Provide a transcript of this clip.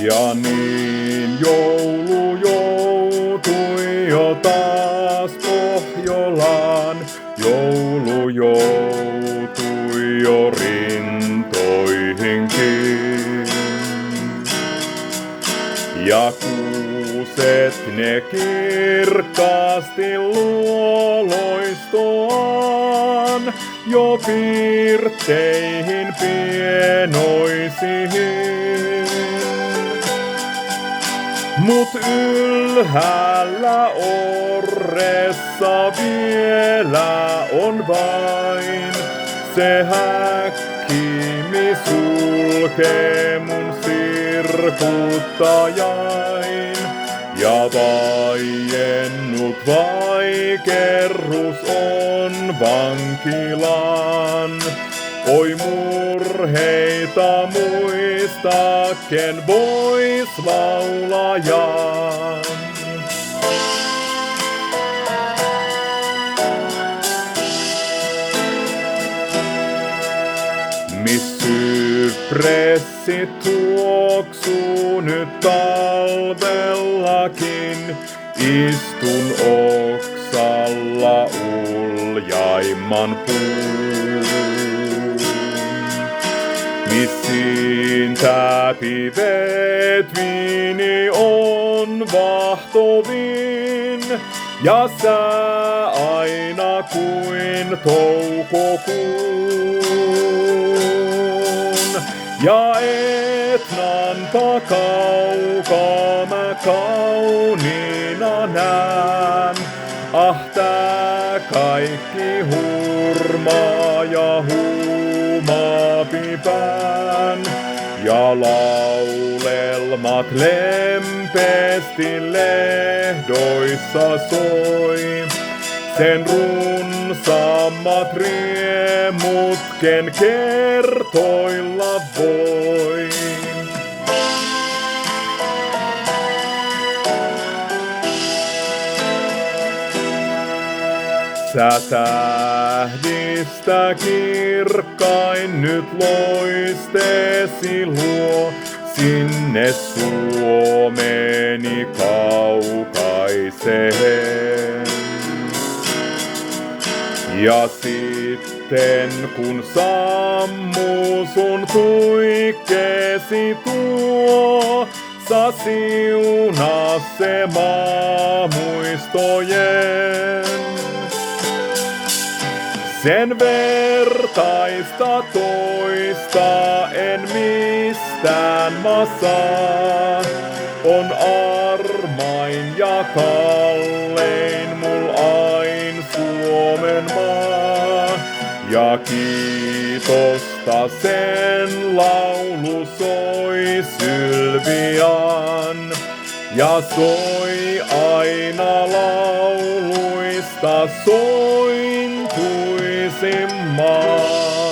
Ja niin joulu joutui jo taas Pohjolaan, joulu joutui jo rintoihinkin. Ja kuuset ne kirkkaasti luo loistoaan jo pirtteihin pienoisiin. Mut ylhäällä orressa vielä on vain se häkkimi sulkee mun sirkuttajain. Ja vaiennut vaikerrus on vankilaan. Oi murheita muista, ken vois laulajan. Mis sypressit tuoksuu nyt talvellakin, istun oksalla uljaimman puun. Missiin täpiveet viini on vahtovin, ja sää aina kuin toukokuun. Ja Etnan takaukaa mä kauniina nään, ah tää kaikki hurmaa ja huumapipään. Ja laulelmat lempeästi lehdoissa soi, sen runsaammat riemut, ken kertoilla voi. Sä tähdistä kirkkain nyt loisteesi luo sinne Suomeni kaukaiseen. Ja sitten kun sammuu sun tuikkeesi tuo, sa siunaa se maa muistojen. Sen vertaista toista en mistään mä saa. On armain ja kallein mul ain Suomen maa. Ja kiitosta sen laulu soi sylvian. Ja soi aina lauluista sointuisin maa.